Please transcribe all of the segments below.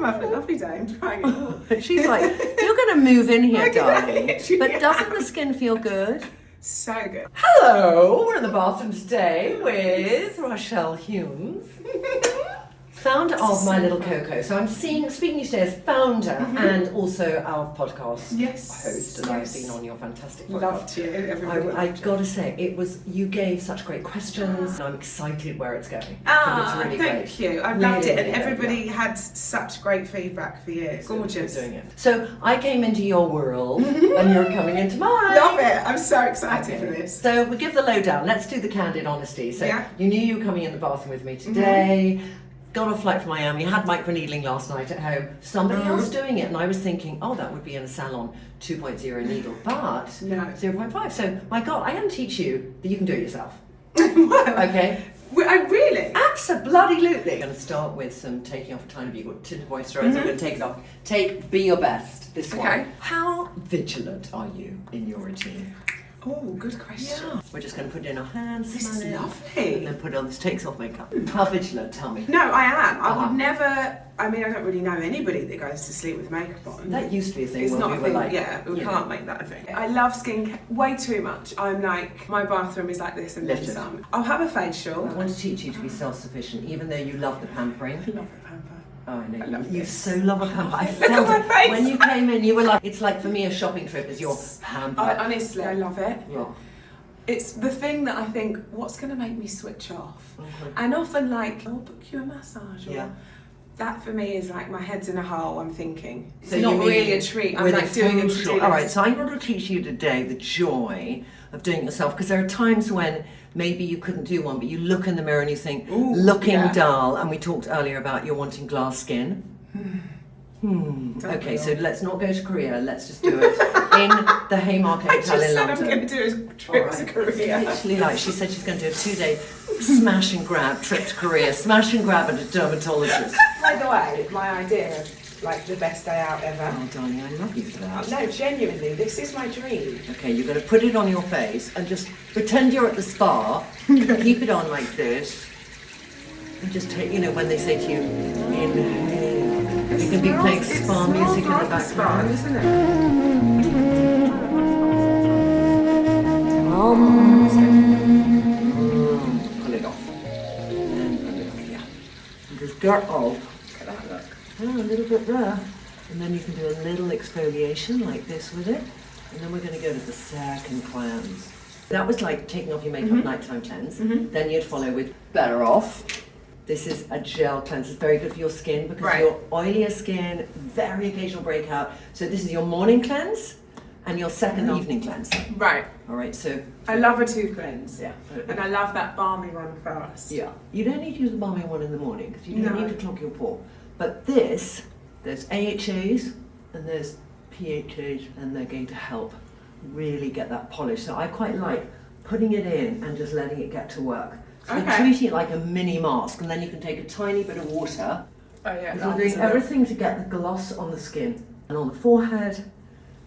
I'm having a lovely day. I'm trying it all. She's like, you're going to move in here, Okay. darling. But Yeah. doesn't the skin feel good? So good. Hello, we're in the bathroom today with Rochelle Humes, founder of My Little Coco. So I'm speaking today as founder and also our podcast host, and I've been on your fantastic podcast. Loved you, everybody. I've got to say, you gave such great questions, and I'm excited where it's going. Thank you. I've loved it, and Really, everybody had such great feedback for you. Gorgeous. Doing it. So I came into your world, and you're coming into mine. Love it. I'm so excited for this. So we give the lowdown. Let's do the candid honesty. So you knew you were coming in the bathroom with me today. Got a flight from Miami, had microneedling last night at home. Somebody else doing it, and I was thinking, oh, that would be in a salon 2.0 needle, but No. 0.5. So, my God, I am teach you that you can do it yourself. Well, Okay? I really? Absolutely. I'm going to start with some taking off a tiny bit. You've got tinted moisturizer. I'm going to take it off. Be your best. This one. How vigilant are you in your routine? Oh, good question. Yeah. We're just going to put it in our hands. This is smell it, lovely. And then put it on. This takes off makeup. How vigilant? Tell me. No, I am. I would never. I mean, I don't really know anybody that goes to sleep with makeup on. That used to be a thing. It's when not we a were thing. like, We can't make that a thing. I love skincare way too much. I'm like, my bathroom is like this and then Littered. some. I'll have a facial. I want to teach you to be self-sufficient, even though you love the pampering. I love the pamper. Oh, I know. I love You this. so love a pamper. I Look felt at it. my face. When you came in, you were like, it's like for me a shopping trip is your pamper. Honestly, I love it. Yeah. It's the thing that I think, what's going to make me switch off? And often, like, I'll book you a massage. Or that for me is like my head's in a hole, I'm thinking. It's not really a treat. I'm like doing it to do All right, this. so I'm going to teach you today the joy of doing it yourself, because there are times when maybe you couldn't do one, but you look in the mirror and you think, looking dull, and we talked earlier about you're wanting glass skin. Okay, so let's not go to Korea. Let's just do it in the Haymarket I Hotel just in said London. I'm going to do a trip to Korea. Literally, like she said, she's going to do a 2-day smash and grab trip to Korea. Smash and grab at a dermatologist. By the way, my idea of like the best day out ever. Oh, darling, I love you for that. No, genuinely, this is my dream. Okay, you're going to put it on your face and just pretend you're at the spa. Keep it on like this. And just take, you know, when they say to you, inhale. You can be playing spa music in the background. Isn't it? Pull it off. And pull it off, yeah. And just get off. Look at that look. Oh, a little bit there. And then you can do a little exfoliation like this with it. And then we're going to go to the second cleanse. That was like taking off your makeup nighttime cleanse. Then you'd follow with Better Off. This is a gel cleanse. It's very good for your skin because your oilier skin, very occasional breakout. So this is your morning cleanse and your second evening cleanse. Right. All right, so... I love a 2 cleanse. Yeah. And I love that balmy one first. Yeah. You don't need to use the balmy one in the morning because you don't need to clog your pore. But this, there's AHAs and there's PHAs, and they're going to help really get that polish. So I quite like putting it in and just letting it get to work. So you're treating it like a mini mask, and then you can take a tiny bit of water. Oh yeah. You're doing everything to get the gloss on the skin and on the forehead,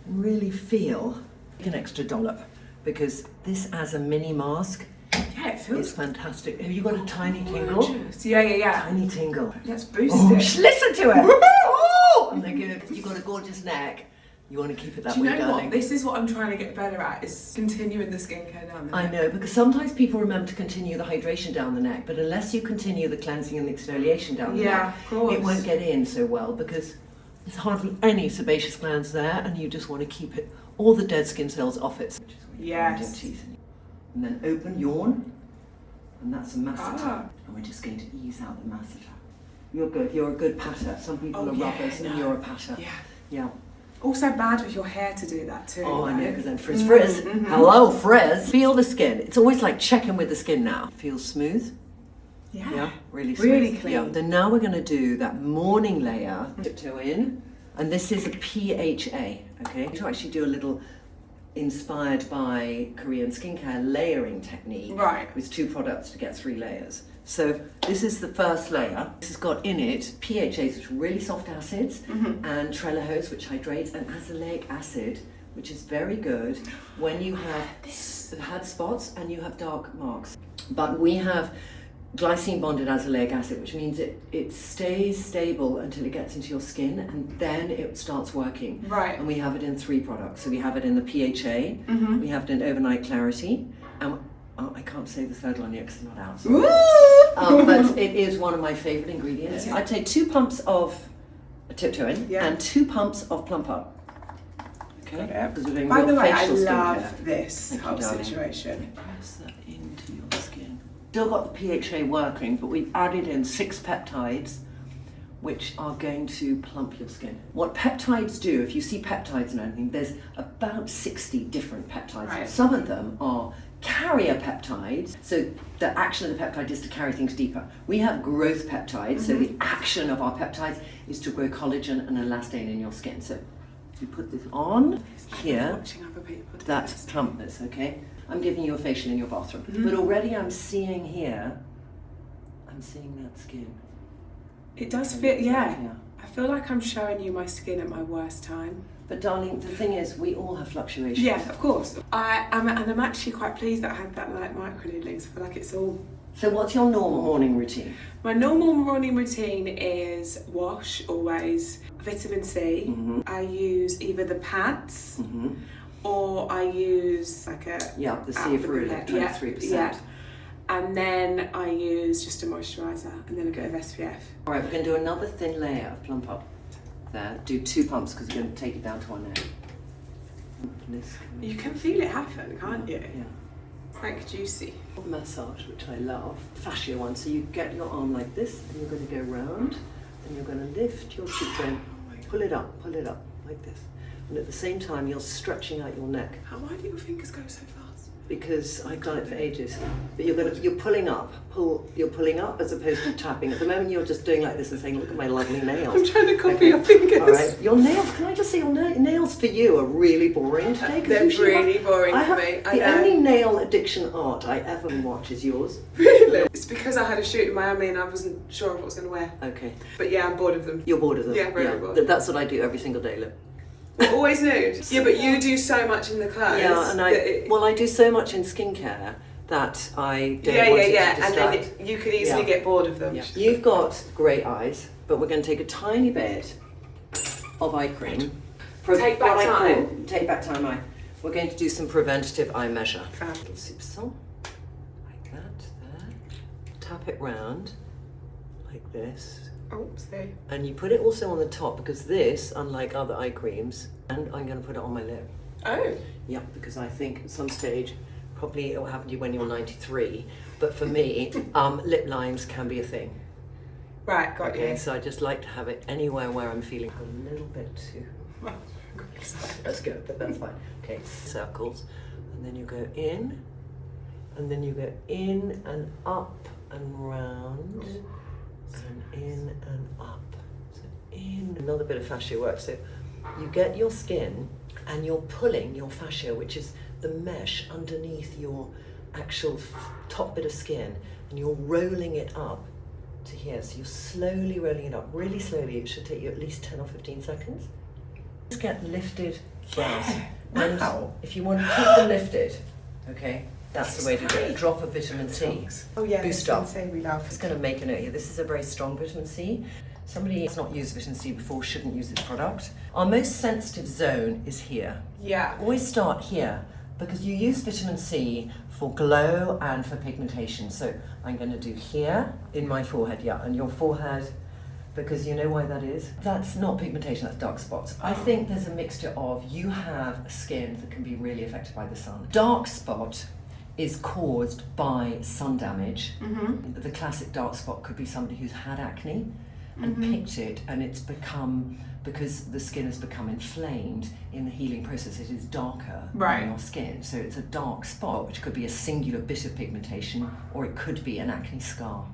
and really feel an extra dollop, because this as a mini mask it feels fantastic. Have you got a tiny tingle? Yeah. Tiny tingle. Let's boost Oh, it. listen to it. Oh, and they're good. You've got a gorgeous neck. You want to keep it that Do you way, know darling. what? This is what I'm trying to get better at, is continuing the skincare down the neck. I know, because sometimes people remember to continue the hydration down the neck, but unless you continue the cleansing and the exfoliation down the neck, of course. it won't get in so well, because there's hardly any sebaceous glands there, and you just want to keep it, all the dead skin cells off it. Which is what you grind your teeth in. And then open, yawn, and that's a masseter. And we're just going to ease out the masseter. You're good. You're a good patter. Some people are rubbers, and you're a patter. Yeah. Also bad with your hair to do that too. Oh, I know, because then frizz. Hello, frizz. Feel the skin. It's always like checking with the skin now. Feels smooth. Yeah, really smooth. Really clean. Yeah. Then now we're going to do that morning layer. Tiptoe in. And this is a PHA, okay? To actually do a little inspired by Korean skincare layering technique. Right. With 2 products to get 3 layers. So this is the first layer. This has got in it PHAs, which are really soft acids, and trellohos, which hydrates, and azelaic acid, which is very good when you have had spots and you have dark marks. But we have glycine bonded azelaic acid, which means it stays stable until it gets into your skin, and then it starts working. Right. And we have it in 3 products. So we have it in the PHA, we have it in Overnight Clarity, and I can't say the third one yet because it's not out. But it is one of my favourite ingredients. I'd say 2 pumps of Tiptoeing and 2 pumps of Plump Up. Okay. By the way, I love this whole situation. Press that into your skin. Still got the PHA working, but we've added in 6 peptides which are going to plump your skin. What peptides do, if you see peptides in anything, there's about 60 different peptides. Right. Some of them are carrier peptides, so the action of the peptide is to carry things deeper. We have growth peptides, so the action of our peptides is to grow collagen and elastane in your skin. So you put this on here, that's plumpness, okay? I'm giving you a facial in your bathroom, but already I'm seeing here, I'm seeing that skin. It does feel, yeah. I feel like I'm showing you my skin at my worst time. But darling, the thing is, we all have fluctuations. Yeah, of course. I'm actually quite pleased that I had that light microneedling. So I feel like it's all. So what's your normal morning routine? My normal morning routine is wash, always, vitamin C. I use either the pads or I use like a... Yeah, the sea of Rue, 23%. Yeah. And then I use just a moisturiser and then a bit of SPF. All right, we're going to do another thin layer of Plump Up. There, do 2 pumps because we're going to take it down to our neck. You can feel it happen, can't you? Yeah. It's like juicy. Massage, which I love. Fascia one. So you get your arm like this, and you're going to go round, and you're going to lift your cheekbone, pull it up like this. And at the same time, you're stretching out your neck. Why do your fingers go so fast? Because I've done it for ages. But you're pulling up. You're pulling up as opposed to tapping. At the moment, you're just doing like this and saying, "Look at my lovely nails." I'm trying to copy your fingers. All right, your nails. Can I just say, your nails for you are really boring today. They're really boring for me. The only nail addiction art I ever watch is yours. Really? It's because I had a shoot in Miami and I wasn't sure of what I was going to wear. Okay. But yeah, I'm bored of them. You're bored of them. Yeah, very bored. That's what I do every single day. Look. Always nude. Yeah, but you do so much in the clothes. Yeah, and I do so much in skincare that I don't want it to distract. And then you could easily get bored of them. Yeah. You've got great eyes, but we're going to take a tiny bit of eye cream. Take back time. Take back time eye. We're going to do some preventative eye measure. Fab. Soupçon, like that, there. Tap it round, like this. Oopsie. And you put it also on the top because this, unlike other eye creams, and I'm going to put it on my lip. Oh. Yeah, because I think at some stage, probably it will happen to you when you're 93, but for me, lip lines can be a thing. Right, got you. So I just like to have it anywhere where I'm feeling a little bit too. That's good, but that's fine. Okay, circles, and then you go in, and then you go in and up and round. And in and up. So in. Another bit of fascia work. So you get your skin and you're pulling your fascia, which is the mesh underneath your actual top bit of skin, and you're rolling it up to here. So you're slowly rolling it up, really slowly. It should take you at least 10 or 15 seconds. Just get lifted brows. And if you want to keep them lifted, okay, that's the way to do it. A drop of vitamin C. Oh yeah, boost up. vitamin C we love. I'm just going to make a note here. This is a very strong vitamin C. Somebody who's not used vitamin C before shouldn't use this product. Our most sensitive zone is here. Yeah. Always start here because you use vitamin C for glow and for pigmentation. So I'm going to do here in my forehead, and your forehead, because you know why that is? That's not pigmentation, that's dark spots. I think there's a mixture of, you have a skin that can be really affected by the sun. Dark spot is caused by sun damage. The classic dark spot could be somebody who's had acne and picked it, and it's become, because the skin has become inflamed in the healing process, it is darker on your skin. So it's a dark spot, which could be a singular bit of pigmentation, or it could be an acne scar.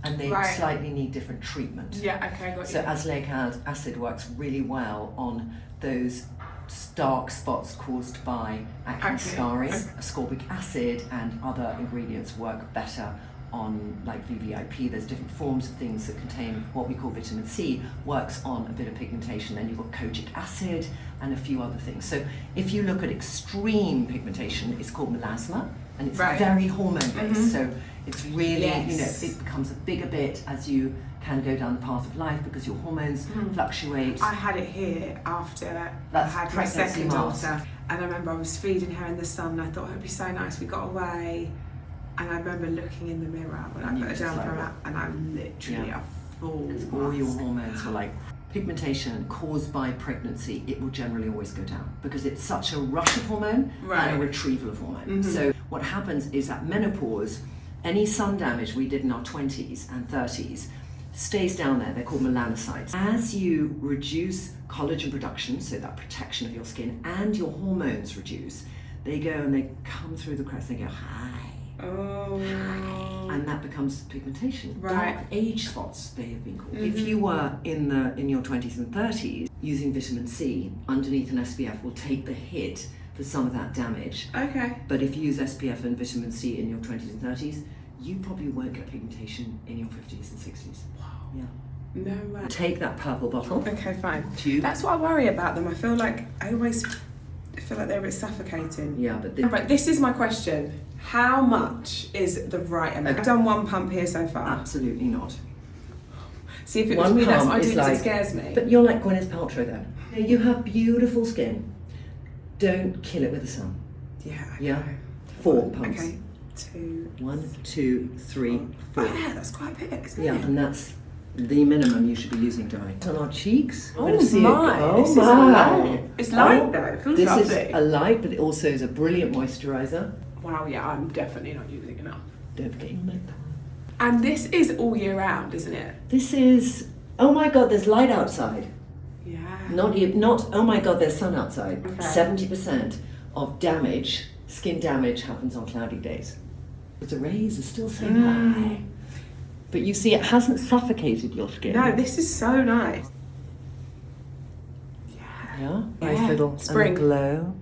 And they slightly need different treatment. Yeah, okay, got you. So azelaic acid works really well on those dark spots caused by acne scarring. Ascorbic acid and other ingredients work better on, like VVIP. There's different forms of things that contain what we call vitamin C, works on a bit of pigmentation. Then you've got kojic acid and a few other things. So if you look at extreme pigmentation, it's called melasma. and it's very hormone based. So it's really, it becomes a bigger bit as you can go down the path of life because your hormones fluctuate. I had it here after I had my second daughter, and I remember I was feeding her in the sun, and I thought it would be so nice. We got away, and I remember looking in the mirror when I put her down for a nap, and I'm literally a fool. All your hormones were like pigmentation caused by pregnancy. It will generally always go down because it's such a rush of hormone and a retrieval of hormone. So what happens is at menopause, any sun damage we did in our 20s and 30s stays down there. They're called melanocytes. As you reduce collagen production, so that protection of your skin, and your hormones reduce, they go and they come through the cracks. They go hi. And that becomes pigmentation. Dark age spots, they have been called. If you were in your 20s and 30s using vitamin C underneath an SPF will take the hit for some of that damage. But if you use SPF and vitamin C in your 20s and 30s, you probably won't get pigmentation in your 50s and 60s. Wow. Yeah. No way. Take that purple bottle. Okay, fine. Tube. That's what I worry about them. I always feel like they're a bit suffocating. Yeah, but right, this is my question. How much is the right amount? I've done one pump here so far. Absolutely not. See, if it was me, that's what I do because it scares me. But you're like Gwyneth Paltrow then. You have beautiful skin. Don't kill it with the sun. Yeah. 4 pumps. Okay. 2. 1, 2, 3, 4. Yeah, that's quite big, isn't it? Yeah, and that's the minimum you should be using, darling. On our cheeks. Oh my! It's light though. It feels lovely. This is a light, but it also is a brilliant moisturiser. Wow, yeah, I'm definitely not using enough. Don't forget your makeup. And this is all year round, isn't it? This is, oh my God, there's light outside. Yeah. Not oh my God, there's sun outside. Okay. 70% of damage, skin damage, happens on cloudy days. But the rays are still so high. But you see, it hasn't suffocated your skin. No, this is so nice. Yeah? Nice little spring glow.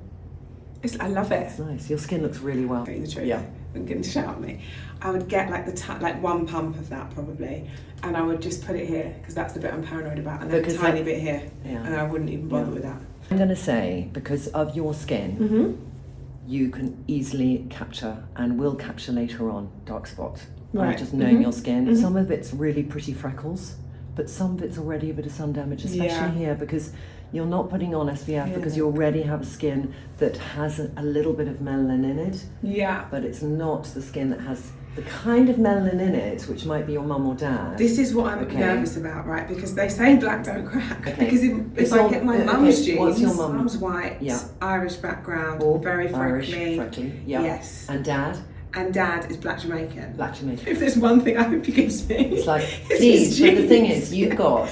I love it. It's nice. Your skin looks really well. The truth. Yeah. I'm going to shout at me. I would get like one pump of that probably, and I would just put it here because that's the bit I'm paranoid about, and then a tiny bit here, and I wouldn't even bother with that. I'm going to say, because of your skin, you can easily capture and will capture later on dark spots. Right. Just knowing your skin. Some of it's really pretty freckles, but some of it's already a bit of sun damage, especially here, because you're not putting on SPF because you already have a skin that has a little bit of melanin in it. Yeah. But it's not the skin that has the kind of melanin in it, which might be your mum or dad. This is what I'm nervous about, right? Because they say black don't crack. Because if I get my mum's genes, what's your mum? Mum's white, Irish background, very freckly. Yes. And dad? And dad is black Jamaican. Black Jamaican. If there's one thing I hope he gives me, it's like, please, but the thing is, you have got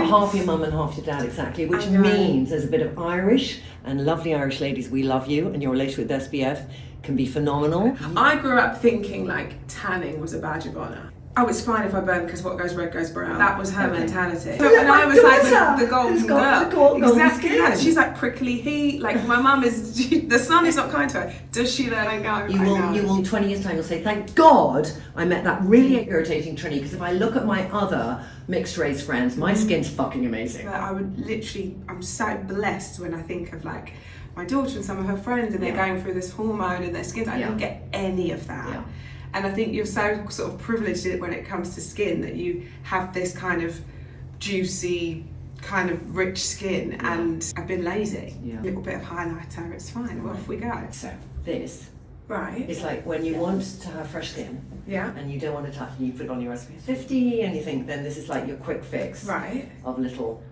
half your mum and half your dad, exactly, which means there's a bit of Irish, and lovely Irish ladies, we love you, and your relationship with SPF can be phenomenal. I grew up thinking like tanning was a badge of honour. Oh, it's fine if I burn because what goes red goes brown. That was her mentality. So, and I was like the golden girl. Exactly that. She's like prickly heat. Like my mum is, the sun is not kind to her. Does she then? I know. You will 20 years time, you'll say, thank God I met that really irritating Trinny, because if I look at my other mixed race friends, my skin's fucking amazing. But I would literally, I'm so blessed when I think of like my daughter and some of her friends, and they're going through this hormone in their skin. I don't get any of that. Yeah. And I think you're so sort of privileged when it comes to skin that you have this kind of juicy, kind of rich skin, and I've been lazy. A little bit of highlighter, it's fine, off we go. So this Right. It's like when you want to have fresh skin, and you don't want to touch, and you put on your SPF 50, and you think then this is like your quick fix of little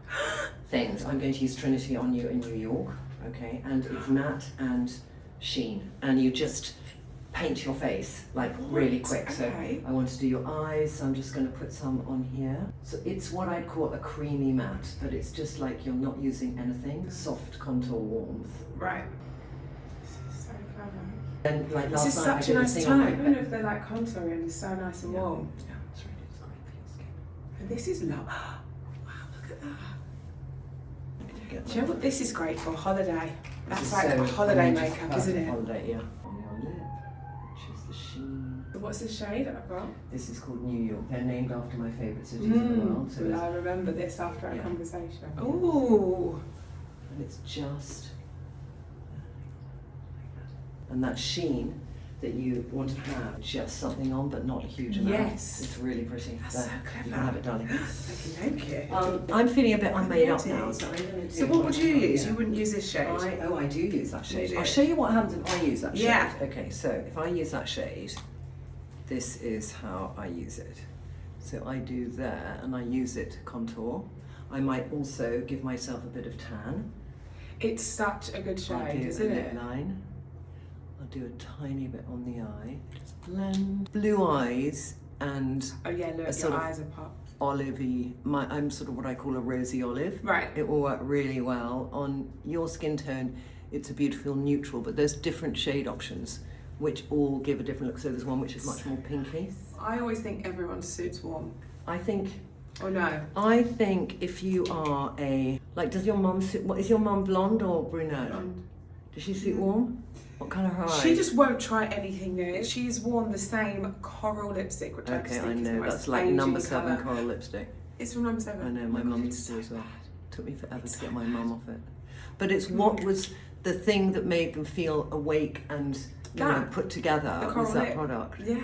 things. I'm going to use Trinity on you in New York, okay? And it's matte and sheen, and you just paint your face like really quick. So I want to do your eyes, so I'm just going to put some on here. So it's what I'd call a creamy matte, but it's just like you're not using anything. Soft contour warmth. Right. This is so clever. And like this is such a nice tone. Even if they're like contouring, it's so nice and warm. Yeah, it's really great for your skin. And this is love. Wow, look at that. Do you know what this is great for? Holiday. That's like a holiday makeup, isn't it? Holiday, yeah. On your lip, which is the sheen. What's the shade I've got? This is called New York. They're named after my favourite cities in the world. So I remember this after our conversation. Ooh. And it's just... And that sheen that you want to have just something on, but not a huge amount. Yes. It's really pretty. That's There, so clever. you can have it, darling. Thank you. I'm feeling a bit unmade up now, so I'm going to do... So what would you use? Yeah. You wouldn't use this shade? I do use that shade. You do? I'll show you what happens if I use that shade. Yeah. Okay, so if I use that shade, this is how I use it. So I do there, and I use it to contour. I might also give myself a bit of tan. It's such a good I'll shade, do isn't a it? line. I'll do a tiny bit on the eye. Just blend. Blue eyes and Oh yeah, look, sort your of eyes are popped. olivey. I'm sort of what I call a rosy olive. Right. It will work really well on your skin tone. It's a beautiful neutral, but there's different shade options which all give a different look. So there's one which is much more pinky. I always think everyone suits warm. I think Oh no. if you are does your mum suit, what is your mum, blonde or brunette? Blonde. Does she suit warm? What colour are her eyes? She just won't try anything new. She's worn the same coral lipstick, which I just Okay, I think is the know, most that's like aging number 7 colour. coral lipstick. It's from number 7. I know, my Oh God, mum it's used to do as so well. bad. Took me forever It's to so get my bad. mum off it. But it's what was the thing that made them feel awake and put together The was coral that lip. product. Yeah.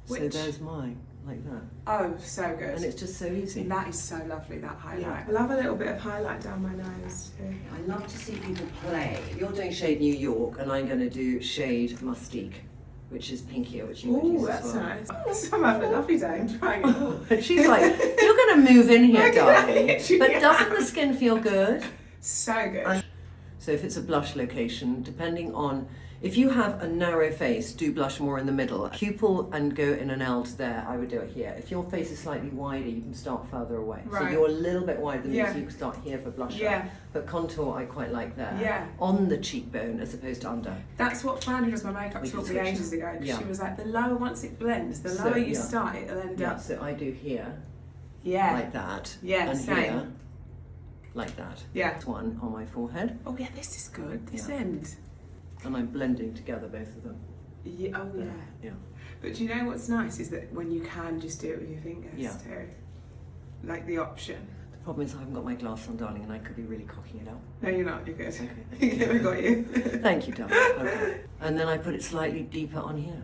So Which, there's mine, like that. oh, so good. And it's just so easy. That is so lovely, that highlight. Yeah. I love a little bit of highlight down my nose too. I love to see people play. You're doing shade New York, and I'm going to do shade Mustique, which is pinkier, which you would use Oh, as that's well. nice. I'm having a lovely day. I'm trying it all. She's like, you're going to move in here, Okay, darling. literally But am. doesn't the skin feel good? So good. So if it's a blush location, depending on, if you have a narrow face, do blush more in the middle. Pupil and go in and out there, I would do it here. If your face is slightly wider, you can start further away. So Right. you're a little bit wider than me, Yeah. so you can start here for blusher. Yeah. But contour, I quite like there. Yeah. On the cheekbone as opposed to under. That's what Fran, who does my makeup, We can taught me switch ages them. ago. 'Cause Yeah. She was like, the lower, once it blends, the So, lower you yeah. start, it'll end Yeah, up. so I do here, Yeah. like that. Yeah, and same. here, like that. Yeah. This one on my forehead, Oh yeah, this is good. This Yeah. end. and I'm blending together both of them. Yeah, oh yeah. Yeah. But do you know what's nice is that when you can just do it with your fingers Yeah. too. Like the option. The problem is I haven't got my glass on, darling, and I could be really cocking it up. No, you're not. You're good. Okay. We got you. Thank you, darling. Okay. And then I put it slightly deeper on here.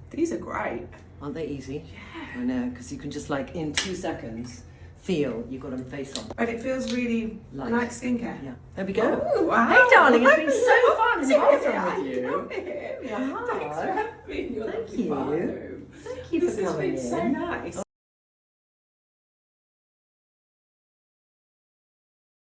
These are great. Aren't they easy? Yeah. I know, because you can just like in 2 seconds feel you've got a face on. And it feels really Light. like skincare. Yeah. There we go. Oh, wow. Hey, darling, it's been I'm so fun loving bathroom it. with you. I love it. Yeah. Thanks for having me in your Thank lovely you. bathroom. Thank you This for has coming been so in. nice.